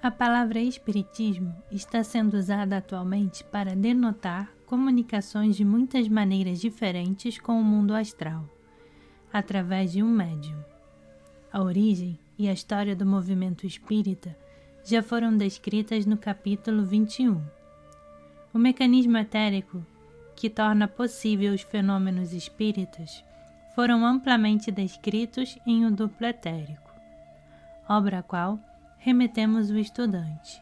A palavra espiritismo está sendo usada atualmente para denotar comunicações de muitas maneiras diferentes com o mundo astral, através de um médium. A origem e a história do movimento espírita já foram descritas no capítulo 21. O mecanismo etérico que torna possível os fenômenos espíritas foram amplamente descritos em O Duplo Etérico, obra a qual remetemos o estudante.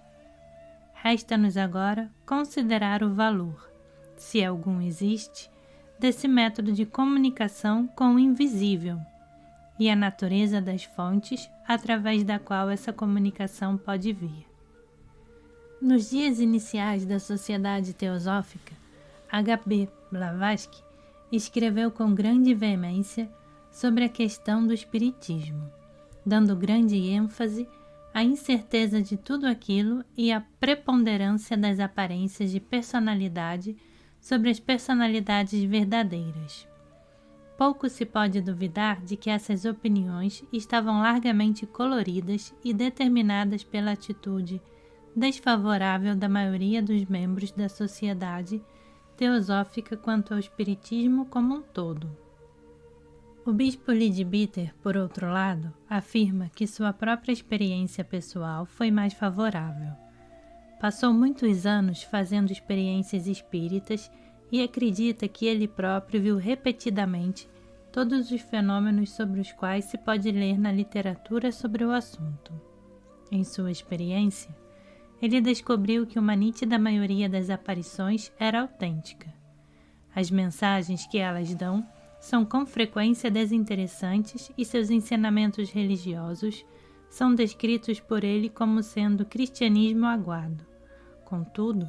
Resta-nos agora considerar o valor, se algum existe, desse método de comunicação com o invisível e a natureza das fontes através da qual essa comunicação pode vir. Nos dias iniciais da Sociedade Teosófica, H.P. Blavatsky escreveu com grande veemência sobre a questão do espiritismo, dando grande ênfase à incerteza de tudo aquilo e à preponderância das aparências de personalidade sobre as personalidades verdadeiras. Pouco se pode duvidar de que essas opiniões estavam largamente coloridas e determinadas pela atitude desfavorável da maioria dos membros da sociedade teosófica quanto ao espiritismo como um todo. O bispo Leadbeater, por outro lado, afirma que sua própria experiência pessoal foi mais favorável. Passou muitos anos fazendo experiências espíritas e acredita que ele próprio viu repetidamente todos os fenômenos sobre os quais se pode ler na literatura sobre o assunto. Em sua experiência, ele descobriu que uma nítida maioria das aparições era autêntica. As mensagens que elas dão são com frequência desinteressantes e seus ensinamentos religiosos são descritos por ele como sendo cristianismo aguado. Contudo,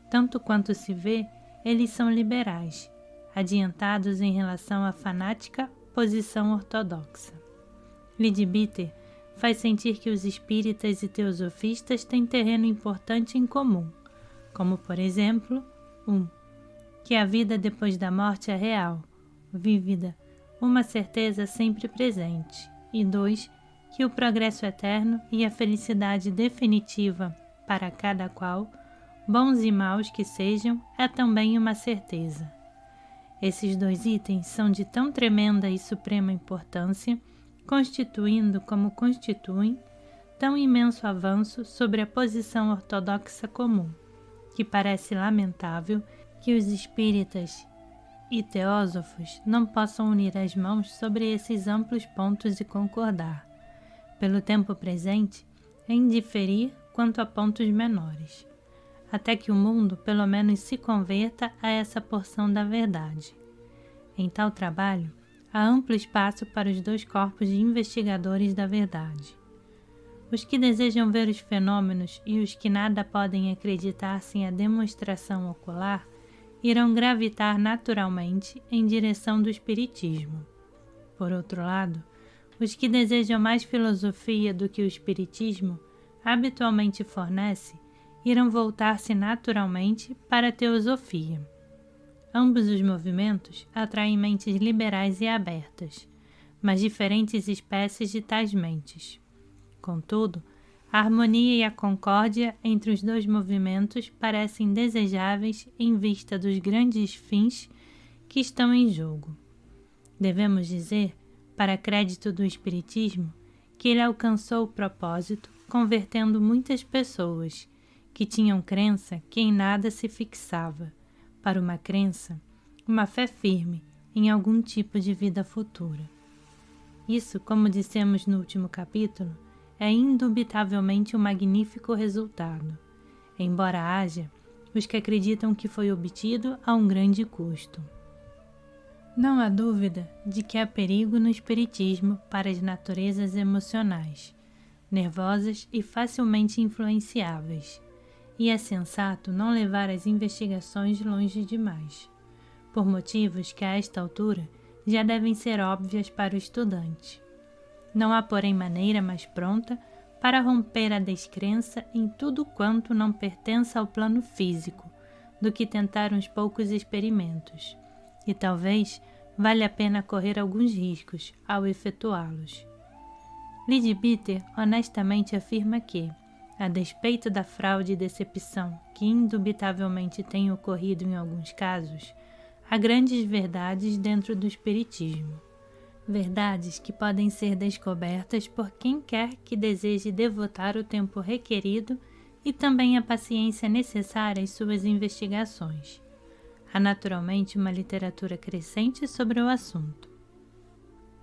tanto quanto se vê, eles são liberais, adiantados em relação à fanática posição ortodoxa. Leadbeater faz sentir que os espíritas e teosofistas têm terreno importante em comum, como, por exemplo, 1. Que a vida depois da morte é real, vívida, uma certeza sempre presente, e 2. Que o progresso eterno e a felicidade definitiva para cada qual, bons e maus que sejam, é também uma certeza. Esses dois itens são de tão tremenda e suprema importância, constituindo como constituem, tão imenso avanço sobre a posição ortodoxa comum, que parece lamentável que os espíritas e teósofos não possam unir as mãos sobre esses amplos pontos e concordar, pelo tempo presente, em diferir quanto a pontos menores, até que o mundo pelo menos se converta a essa porção da verdade. Em tal trabalho, há amplo espaço para os dois corpos de investigadores da verdade. Os que desejam ver os fenômenos e os que nada podem acreditar sem a demonstração ocular irão gravitar naturalmente em direção do espiritismo. Por outro lado, os que desejam mais filosofia do que o espiritismo habitualmente fornece irão voltar-se naturalmente para a teosofia. Ambos os movimentos atraem mentes liberais e abertas, mas diferentes espécies de tais mentes. Contudo, a harmonia e a concórdia entre os dois movimentos parecem desejáveis em vista dos grandes fins que estão em jogo. Devemos dizer, para crédito do espiritismo, que ele alcançou o propósito convertendo muitas pessoas que tinham crença que em nada se fixava, para uma crença, uma fé firme em algum tipo de vida futura. Isso, como dissemos no último capítulo, é indubitavelmente um magnífico resultado, embora haja os que acreditam que foi obtido a um grande custo. Não há dúvida de que há perigo no espiritismo para as naturezas emocionais, nervosas e facilmente influenciáveis, e é sensato não levar as investigações longe demais, por motivos que a esta altura já devem ser óbvias para o estudante. Não há, porém, maneira mais pronta para romper a descrença em tudo quanto não pertença ao plano físico, do que tentar uns poucos experimentos, e talvez valha a pena correr alguns riscos ao efetuá-los. Leadbeater honestamente afirma que, A despeito da fraude e decepção que indubitavelmente tem ocorrido em alguns casos, há grandes verdades dentro do espiritismo. Verdades que podem ser descobertas por quem quer que deseje devotar o tempo requerido e também a paciência necessária às suas investigações. Há naturalmente uma literatura crescente sobre o assunto.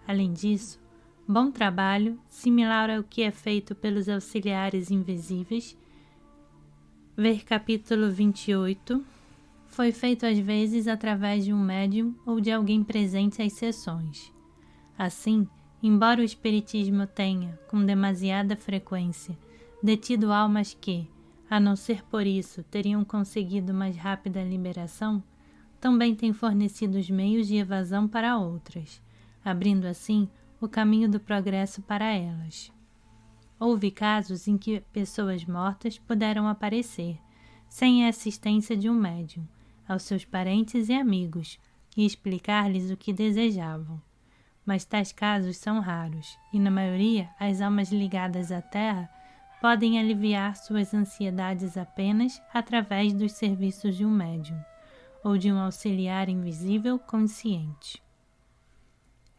Além disso, bom trabalho, similar ao que é feito pelos auxiliares invisíveis, ver capítulo 28, foi feito às vezes através de um médium ou de alguém presente às sessões. Assim, embora o espiritismo tenha, com demasiada frequência, detido almas que, a não ser por isso, teriam conseguido mais rápida liberação, também tem fornecido os meios de evasão para outras, abrindo assim o caminho do progresso para elas. Houve casos em que pessoas mortas puderam aparecer, sem a assistência de um médium, aos seus parentes e amigos, e explicar-lhes o que desejavam. Mas tais casos são raros, e na maioria as almas ligadas à Terra podem aliviar suas ansiedades apenas através dos serviços de um médium, ou de um auxiliar invisível consciente.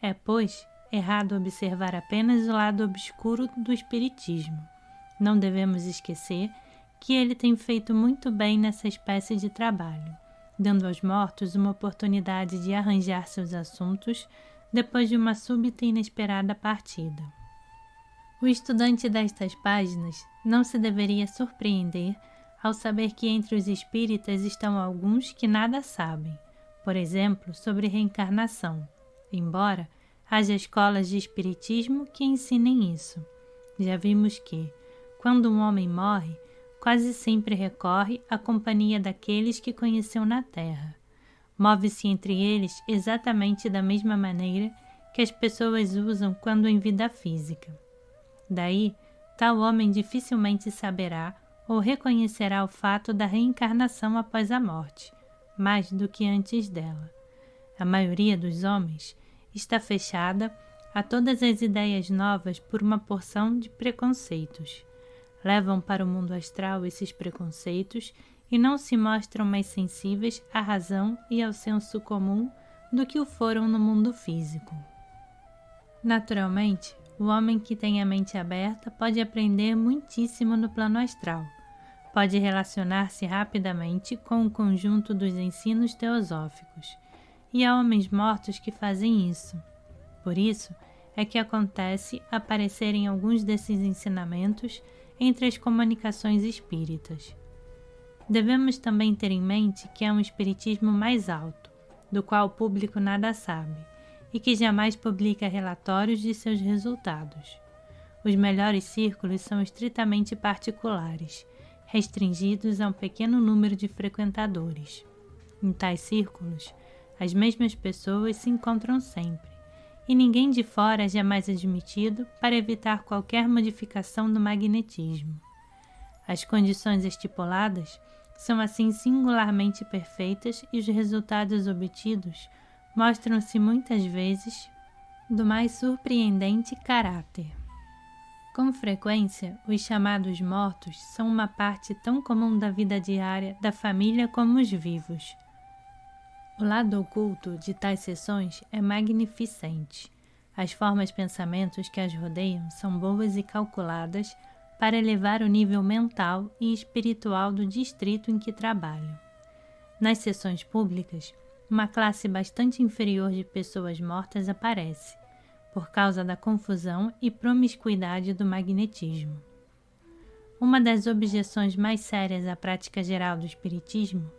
É, pois, errado observar apenas o lado obscuro do espiritismo. Não devemos esquecer que ele tem feito muito bem nessa espécie de trabalho, dando aos mortos uma oportunidade de arranjar seus assuntos depois de uma súbita e inesperada partida. O estudante destas páginas não se deveria surpreender ao saber que entre os espíritas estão alguns que nada sabem, por exemplo, sobre reencarnação, embora haja escolas de espiritismo que ensinem isso. Já vimos que, quando um homem morre, quase sempre recorre à companhia daqueles que conheceu na Terra. Move-se entre eles exatamente da mesma maneira que as pessoas usam quando em vida física. Daí, tal homem dificilmente saberá ou reconhecerá o fato da reencarnação após a morte, mais do que antes dela. A maioria dos homens está fechada a todas as ideias novas por uma porção de preconceitos. Levam para o mundo astral esses preconceitos e não se mostram mais sensíveis à razão e ao senso comum do que o foram no mundo físico. Naturalmente, o homem que tem a mente aberta pode aprender muitíssimo no plano astral, pode relacionar-se rapidamente com o conjunto dos ensinos teosóficos, e há homens mortos que fazem isso. Por isso é que acontece aparecerem alguns desses ensinamentos entre as comunicações espíritas. Devemos também ter em mente que há um espiritismo mais alto, do qual o público nada sabe, e que jamais publica relatórios de seus resultados. Os melhores círculos são estritamente particulares, restringidos a um pequeno número de frequentadores. Em tais círculos, as mesmas pessoas se encontram sempre, e ninguém de fora é jamais admitido para evitar qualquer modificação do magnetismo. As condições estipuladas são assim singularmente perfeitas e os resultados obtidos mostram-se muitas vezes do mais surpreendente caráter. Com frequência, os chamados mortos são uma parte tão comum da vida diária da família como os vivos. O lado oculto de tais sessões é magnificente. As formas de pensamentos que as rodeiam são boas e calculadas para elevar o nível mental e espiritual do distrito em que trabalham. Nas sessões públicas, uma classe bastante inferior de pessoas mortas aparece, por causa da confusão e promiscuidade do magnetismo. Uma das objeções mais sérias à prática geral do espiritismo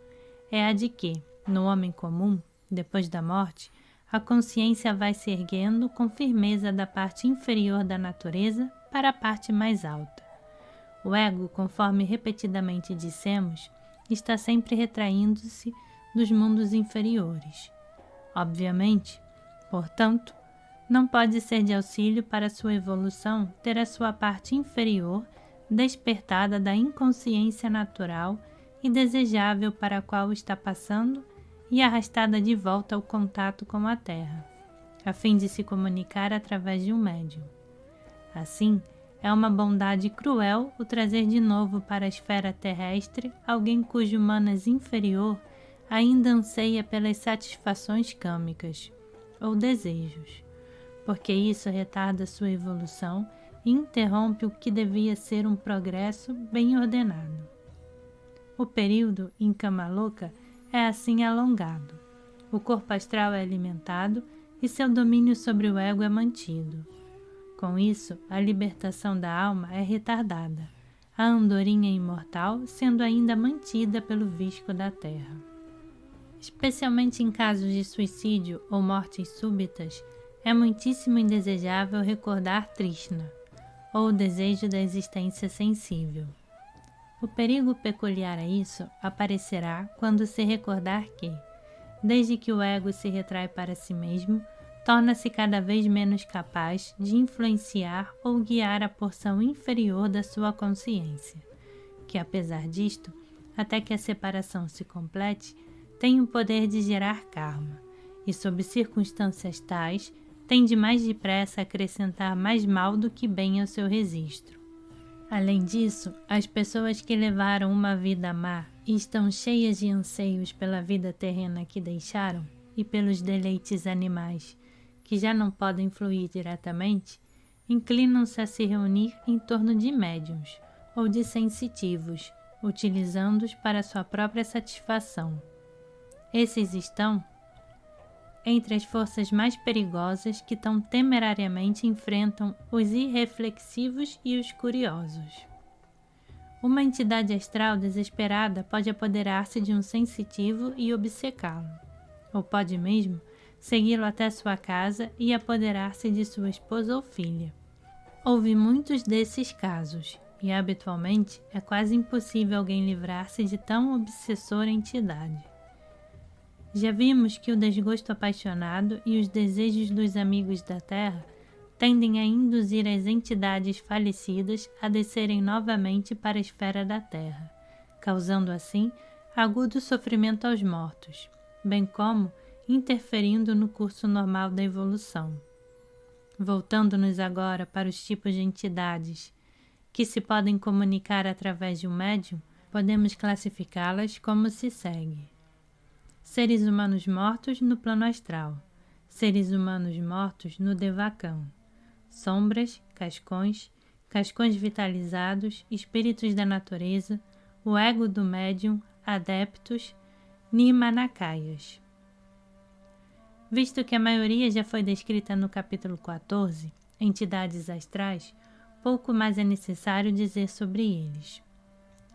é a de que, no homem comum, depois da morte, a consciência vai se erguendo com firmeza da parte inferior da natureza para a parte mais alta. O ego, conforme repetidamente dissemos, está sempre retraindo-se dos mundos inferiores. Obviamente, portanto, não pode ser de auxílio para sua evolução ter a sua parte inferior despertada da inconsciência natural e desejável para a qual está passando e arrastada de volta ao contato com a Terra, a fim de se comunicar através de um médium. Assim, é uma bondade cruel o trazer de novo para a esfera terrestre alguém cujo manas inferior ainda anseia pelas satisfações câmicas ou desejos, porque isso retarda sua evolução e interrompe o que devia ser um progresso bem ordenado. O período em Kamaloka é assim alongado, o corpo astral é alimentado e seu domínio sobre o ego é mantido. Com isso, a libertação da alma é retardada, a andorinha imortal sendo ainda mantida pelo visco da terra. Especialmente em casos de suicídio ou mortes súbitas, é muitíssimo indesejável recordar Trishna, ou o desejo da existência sensível. O perigo peculiar a isso aparecerá quando se recordar que, desde que o ego se retrai para si mesmo, torna-se cada vez menos capaz de influenciar ou guiar a porção inferior da sua consciência, que apesar disto, até que a separação se complete, tem o poder de gerar karma, e sob circunstâncias tais, tende mais depressa a acrescentar mais mal do que bem ao seu registro. Além disso, as pessoas que levaram uma vida má e estão cheias de anseios pela vida terrena que deixaram e pelos deleites animais, que já não podem fluir diretamente, inclinam-se a se reunir em torno de médiuns ou de sensitivos, utilizando-os para sua própria satisfação. Esses estão entre as forças mais perigosas que tão temerariamente enfrentam os irreflexivos e os curiosos. Uma entidade astral desesperada pode apoderar-se de um sensitivo e obcecá-lo, ou pode mesmo segui-lo até sua casa e apoderar-se de sua esposa ou filha. Houve muitos desses casos, e habitualmente é quase impossível alguém livrar-se de tão obsessora entidade. Já vimos que o desgosto apaixonado e os desejos dos amigos da Terra tendem a induzir as entidades falecidas a descerem novamente para a esfera da Terra, causando assim agudo sofrimento aos mortos, bem como interferindo no curso normal da evolução. Voltando-nos agora para os tipos de entidades que se podem comunicar através de um médium, podemos classificá-las como se segue: seres humanos mortos no plano astral, seres humanos mortos no devacão, sombras, cascões vitalizados, espíritos da natureza, o ego do médium, adeptos, Nimanakayas. Visto que a maioria já foi descrita no capítulo 14, entidades astrais, pouco mais é necessário dizer sobre eles.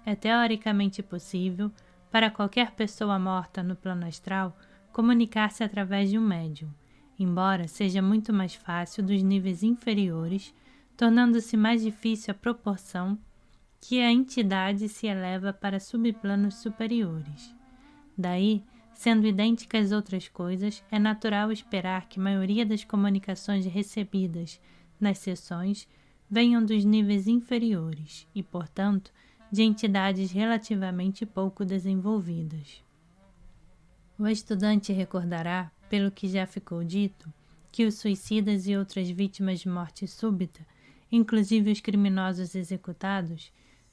É teoricamente possível para qualquer pessoa morta no plano astral comunicar-se através de um médium, embora seja muito mais fácil dos níveis inferiores, tornando-se mais difícil a proporção que a entidade se eleva para subplanos superiores. Daí, sendo idênticas outras coisas, é natural esperar que a maioria das comunicações recebidas nas sessões venham dos níveis inferiores e, portanto, de entidades relativamente pouco desenvolvidas. O estudante recordará, pelo que já ficou dito, que os suicidas e outras vítimas de morte súbita, inclusive os criminosos executados,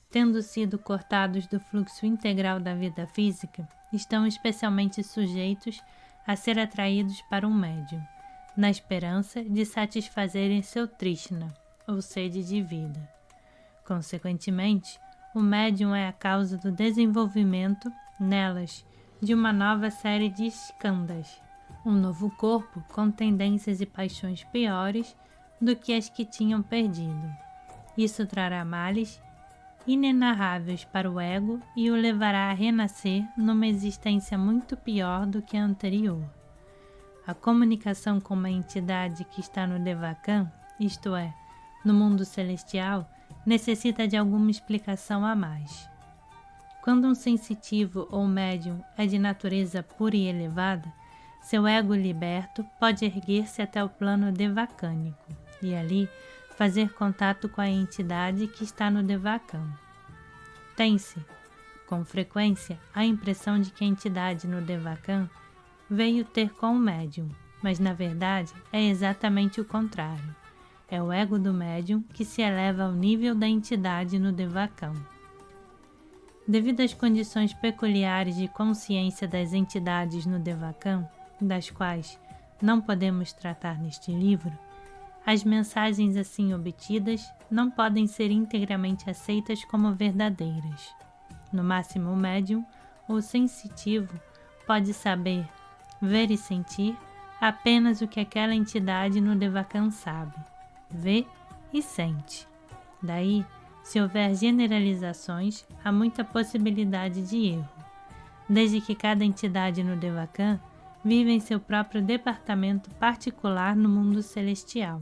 tendo sido cortados do fluxo integral da vida física, estão especialmente sujeitos a ser atraídos para um médium, na esperança de satisfazerem seu Trishna, ou sede de vida. Consequentemente, o médium é a causa do desenvolvimento, nelas, de uma nova série de skandhas, um novo corpo com tendências e paixões piores do que as que tinham perdido. Isso trará males inenarráveis para o ego e o levará a renascer numa existência muito pior do que a anterior. A comunicação com uma entidade que está no Devachan, isto é, no mundo celestial, necessita de alguma explicação a mais. Quando um sensitivo ou médium é de natureza pura e elevada, seu ego liberto pode erguer-se até o plano devacânico e ali fazer contato com a entidade que está no devachan. Tem-se, com frequência, a impressão de que a entidade no devachan veio ter com o médium, mas na verdade é exatamente o contrário. É o ego do médium que se eleva ao nível da entidade no devacão. Devido às condições peculiares de consciência das entidades no devacão, das quais não podemos tratar neste livro, as mensagens assim obtidas não podem ser integralmente aceitas como verdadeiras. No máximo, o médium ou sensitivo pode saber, ver e sentir apenas o que aquela entidade no devacão sabe, vê e sente. Daí, se houver generalizações, há muita possibilidade de erro, desde que cada entidade no devacão vive em seu próprio departamento particular no mundo celestial.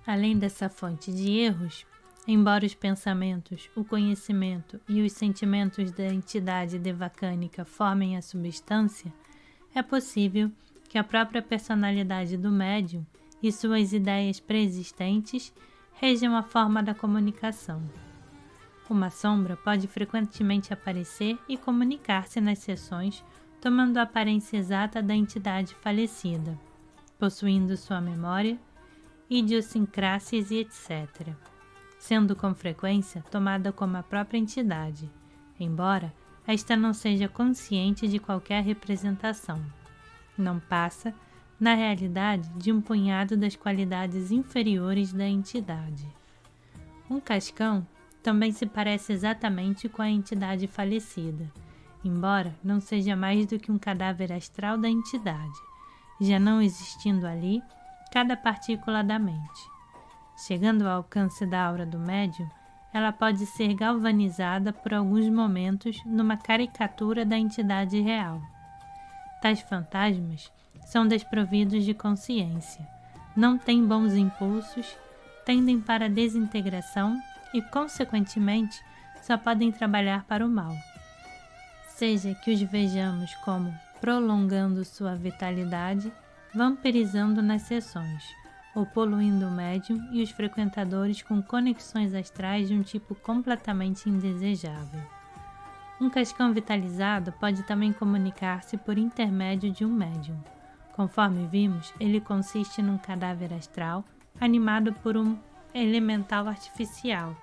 Além dessa fonte de erros, embora os pensamentos, o conhecimento e os sentimentos da entidade devacânica formem a substância, é possível que a própria personalidade do médium e suas ideias preexistentes regem a forma da comunicação. Uma sombra pode frequentemente aparecer e comunicar-se nas sessões, tomando a aparência exata da entidade falecida, possuindo sua memória, idiosincrásias e etc., sendo com frequência tomada como a própria entidade, embora esta não seja consciente de qualquer representação. Não passa, na realidade, de um punhado das qualidades inferiores da entidade. Um cascão também se parece exatamente com a entidade falecida, embora não seja mais do que um cadáver astral da entidade, já não existindo ali cada partícula da mente. Chegando ao alcance da aura do médium, ela pode ser galvanizada por alguns momentos numa caricatura da entidade real. Tais fantasmas são desprovidos de consciência, não têm bons impulsos, tendem para a desintegração e, consequentemente, só podem trabalhar para o mal. Seja que os vejamos como prolongando sua vitalidade, vampirizando nas sessões, ou poluindo o médium e os frequentadores com conexões astrais de um tipo completamente indesejável. Um cascão vitalizado pode também comunicar-se por intermédio de um médium. Conforme vimos, ele consiste num cadáver astral animado por um elemental artificial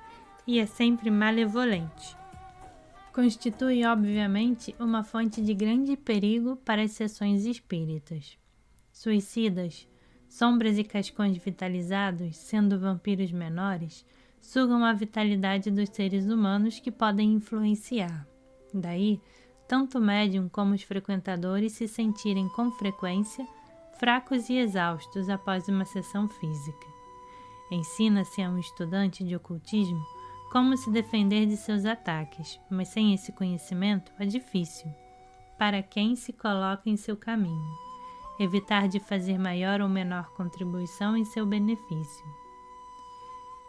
e é sempre malevolente. Constitui, obviamente, uma fonte de grande perigo para as sessões espíritas. Suicidas, sombras e cascões vitalizados, sendo vampiros menores, sugam a vitalidade dos seres humanos que podem influenciar. Daí, tanto o médium como os frequentadores se sentirem com frequência fracos e exaustos após uma sessão física. Ensina-se a um estudante de ocultismo como se defender de seus ataques, mas sem esse conhecimento é difícil, para quem se coloca em seu caminho, evitar de fazer maior ou menor contribuição em seu benefício.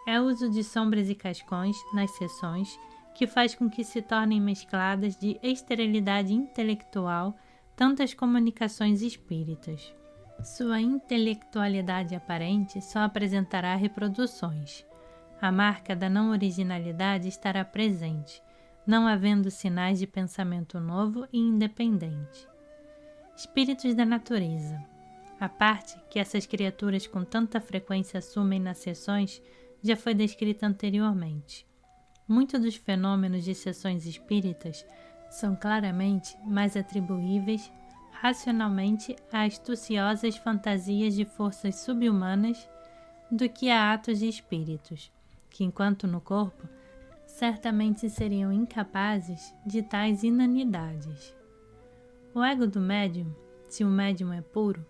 É o uso de sombras e cascões nas sessões que faz com que se tornem mescladas de esterilidade intelectual tantas comunicações espíritas. Sua intelectualidade aparente só apresentará reproduções. A marca da não originalidade estará presente, não havendo sinais de pensamento novo e independente. Espíritos da natureza. A parte que essas criaturas com tanta frequência assumem nas sessões já foi descrita anteriormente. Muitos dos fenômenos de sessões espíritas são claramente mais atribuíveis racionalmente a astuciosas fantasias de forças subhumanas do que a atos de espíritos, que enquanto no corpo, certamente seriam incapazes de tais inanidades. O ego do médium, se o médium é puro,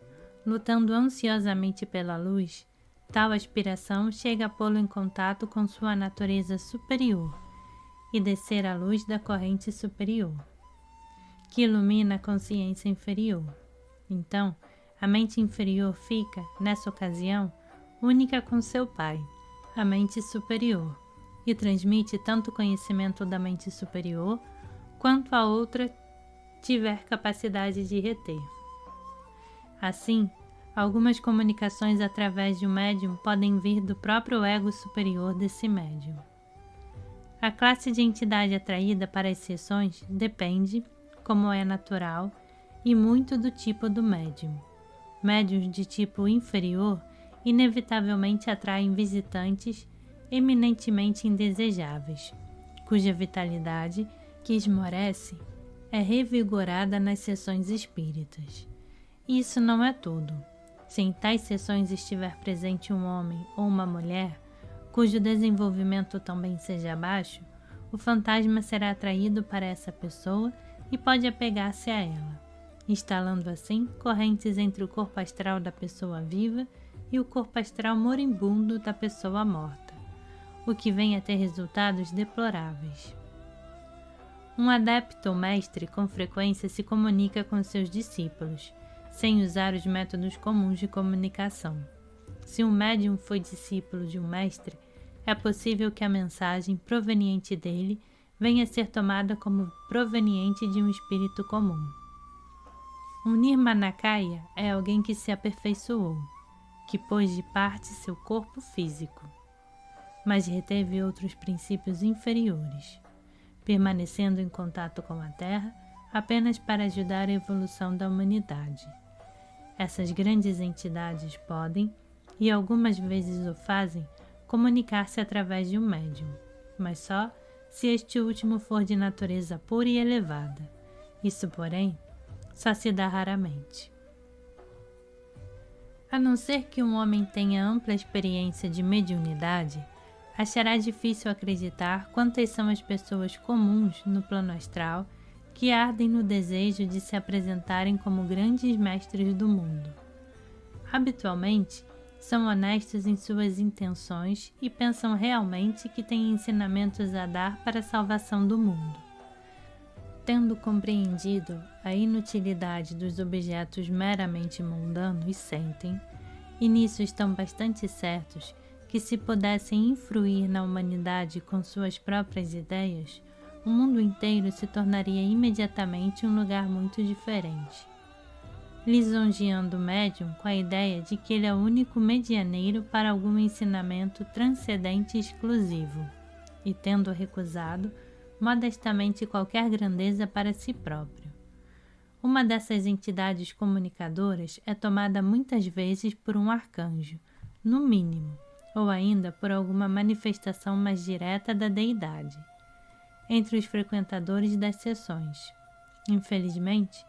lutando ansiosamente pela luz, tal aspiração chega a pô-lo em contato com sua natureza superior e descer a luz da corrente superior, que ilumina a consciência inferior. Então, a mente inferior fica, nessa ocasião, única com seu pai, a mente superior, e transmite tanto o conhecimento da mente superior quanto a outra tiver capacidade de reter. Assim, algumas comunicações através de um médium podem vir do próprio ego superior desse médium. A classe de entidade atraída para as sessões depende, como é natural, e muito do tipo do médium. Médiuns de tipo inferior inevitavelmente atraem visitantes eminentemente indesejáveis, cuja vitalidade, que esmorece, é revigorada nas sessões espíritas. E isso não é tudo. Se em tais sessões estiver presente um homem ou uma mulher, cujo desenvolvimento também seja baixo, o fantasma será atraído para essa pessoa e pode apegar-se a ela, instalando assim correntes entre o corpo astral da pessoa viva e o corpo astral moribundo da pessoa morta, o que vem a ter resultados deploráveis. Um adepto ou mestre com frequência se comunica com seus discípulos, sem usar os métodos comuns de comunicação. Se um médium foi discípulo de um mestre, é possível que a mensagem proveniente dele venha a ser tomada como proveniente de um espírito comum. Um Nirmanakaya é alguém que se aperfeiçoou, que pôs de parte seu corpo físico, mas reteve outros princípios inferiores, permanecendo em contato com a Terra apenas para ajudar a evolução da humanidade. Essas grandes entidades podem, e algumas vezes o fazem, comunicar-se através de um médium, mas só se este último for de natureza pura e elevada. Isso, porém, só se dá raramente. A não ser que um homem tenha ampla experiência de mediunidade, achará difícil acreditar quantas são as pessoas comuns no plano astral que ardem no desejo de se apresentarem como grandes mestres do mundo. Habitualmente, são honestos em suas intenções e pensam realmente que têm ensinamentos a dar para a salvação do mundo. Tendo compreendido a inutilidade dos objetos meramente mundanos, sentem, e nisso estão bastante certos, que se pudessem influir na humanidade com suas próprias ideias, o mundo inteiro se tornaria imediatamente um lugar muito diferente. Lisonjeando o médium com a ideia de que ele é o único medianeiro para algum ensinamento transcendente e exclusivo, e tendo recusado modestamente qualquer grandeza para si próprio. Uma dessas entidades comunicadoras é tomada muitas vezes por um arcanjo, no mínimo, ou ainda por alguma manifestação mais direta da deidade, entre os frequentadores das sessões. Infelizmente,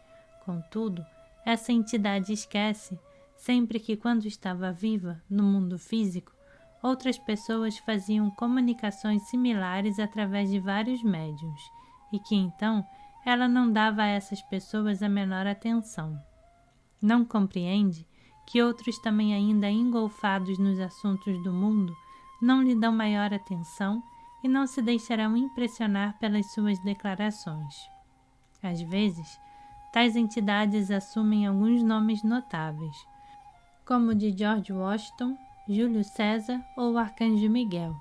contudo, essa entidade esquece, sempre que quando estava viva, no mundo físico, outras pessoas faziam comunicações similares através de vários médiuns, e que então ela não dava a essas pessoas a menor atenção. Não compreende que outros também ainda engolfados nos assuntos do mundo não lhe dão maior atenção e não se deixarão impressionar pelas suas declarações. Às vezes, tais entidades assumem alguns nomes notáveis, como o de George Washington, Júlio César ou o Arcanjo Miguel,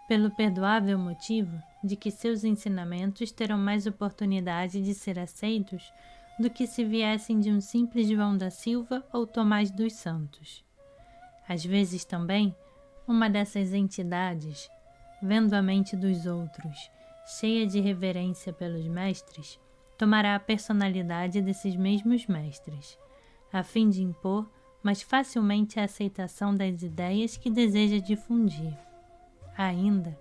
pelo perdoável motivo de que seus ensinamentos terão mais oportunidade de ser aceitos do que se viessem de um simples João da Silva ou Tomás dos Santos. Às vezes também, uma dessas entidades, vendo a mente dos outros cheia de reverência pelos mestres, tomará a personalidade desses mesmos mestres, a fim de impor mais facilmente a aceitação das ideias que deseja difundir. Ainda,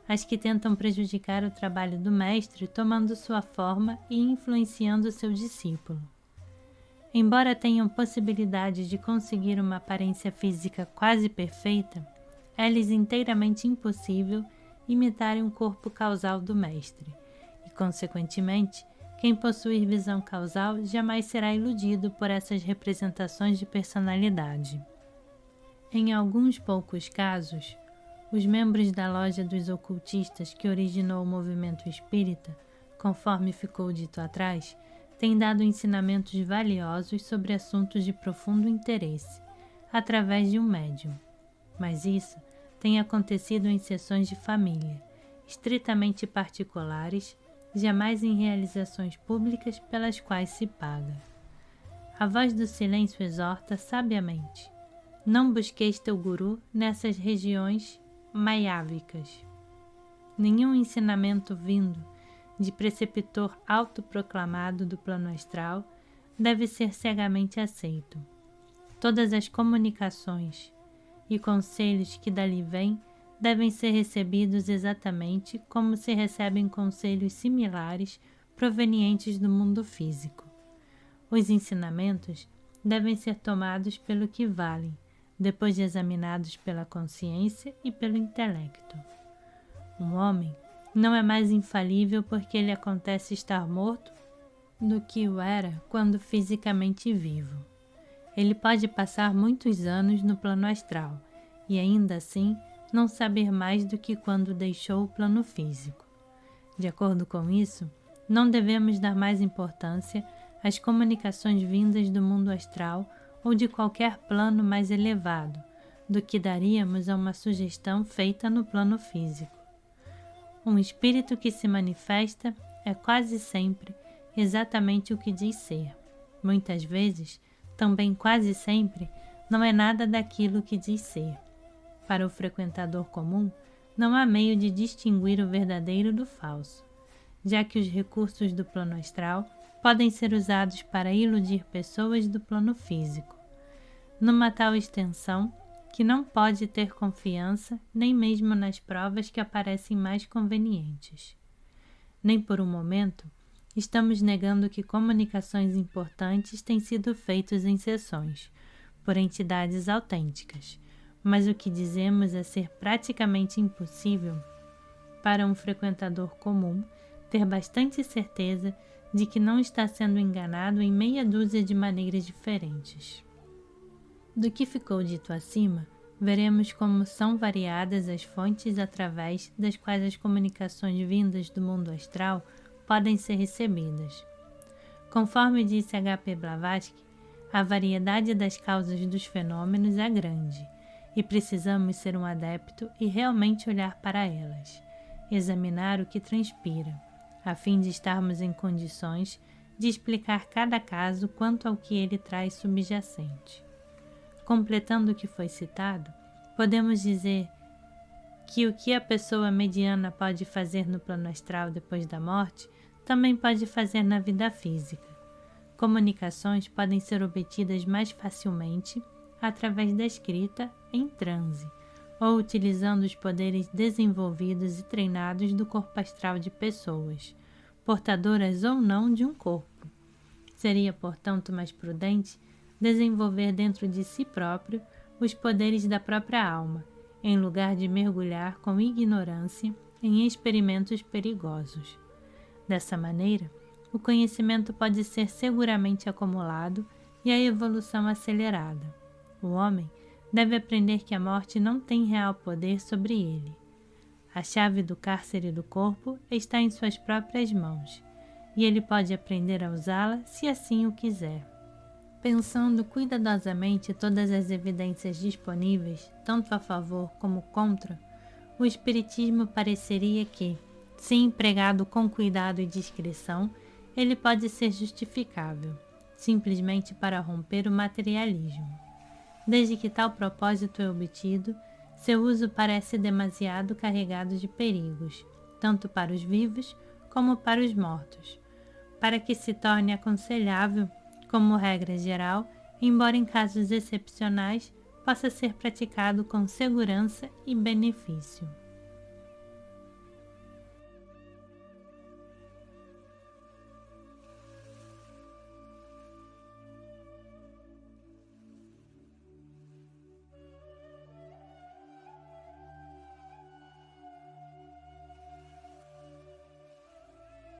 as que tentam prejudicar o trabalho do mestre tomando sua forma e influenciando seu discípulo. Embora tenham possibilidade de conseguir uma aparência física quase perfeita, é-lhes inteiramente impossível imitarem o corpo causal do mestre, e, consequentemente, quem possuir visão causal jamais será iludido por essas representações de personalidade. Em alguns poucos casos, os membros da loja dos ocultistas que originou o movimento espírita, conforme ficou dito atrás, têm dado ensinamentos valiosos sobre assuntos de profundo interesse, através de um médium. Mas isso tem acontecido em sessões de família, estritamente particulares, jamais em realizações públicas pelas quais se paga. A voz do silêncio exorta sabiamente: não busqueis teu guru nessas regiões maiávicas. Nenhum ensinamento vindo de preceptor autoproclamado do plano astral deve ser cegamente aceito. Todas as comunicações, e conselhos que dali vêm devem ser recebidos exatamente como se recebem conselhos similares provenientes do mundo físico. Os ensinamentos devem ser tomados pelo que valem, depois de examinados pela consciência e pelo intelecto. Um homem não é mais infalível porque ele acontece estar morto do que o era quando fisicamente vivo. Ele pode passar muitos anos no plano astral e ainda assim não saber mais do que quando deixou o plano físico. De acordo com isso, não devemos dar mais importância às comunicações vindas do mundo astral ou de qualquer plano mais elevado do que daríamos a uma sugestão feita no plano físico. Um espírito que se manifesta é quase sempre exatamente o que diz ser. Muitas vezes, também quase sempre, não é nada daquilo que diz ser. Para o frequentador comum, não há meio de distinguir o verdadeiro do falso, já que os recursos do plano astral podem ser usados para iludir pessoas do plano físico, numa tal extensão que não pode ter confiança nem mesmo nas provas que aparecem mais convenientes. Nem por um momento estamos negando que comunicações importantes têm sido feitas em sessões, por entidades autênticas, mas o que dizemos é ser praticamente impossível para um frequentador comum ter bastante certeza de que não está sendo enganado em meia dúzia de maneiras diferentes. Do que ficou dito acima, veremos como são variadas as fontes através das quais as comunicações vindas do mundo astral podem ser recebidas. Conforme disse H.P. Blavatsky, a variedade das causas dos fenômenos é grande, e precisamos ser um adepto e realmente olhar para elas, examinar o que transpira, a fim de estarmos em condições de explicar cada caso quanto ao que ele traz subjacente. Completando o que foi citado, podemos dizer que o que a pessoa mediana pode fazer no plano astral depois da morte, também pode fazer na vida física. Comunicações podem ser obtidas mais facilmente através da escrita em transe, ou utilizando os poderes desenvolvidos e treinados do corpo astral de pessoas, portadoras ou não de um corpo. Seria, portanto, mais prudente desenvolver dentro de si próprio os poderes da própria alma, em lugar de mergulhar com ignorância em experimentos perigosos. Dessa maneira, o conhecimento pode ser seguramente acumulado e a evolução acelerada. O homem deve aprender que a morte não tem real poder sobre ele. A chave do cárcere do corpo está em suas próprias mãos, e ele pode aprender a usá-la se assim o quiser. Pensando cuidadosamente todas as evidências disponíveis, tanto a favor como contra, o Espiritismo pareceria que, se empregado com cuidado e discrição, ele pode ser justificável, simplesmente para romper o materialismo. Desde que tal propósito é obtido, seu uso parece demasiado carregado de perigos, tanto para os vivos como para os mortos, para que se torne aconselhável, como regra geral, embora em casos excepcionais possa ser praticado com segurança e benefício.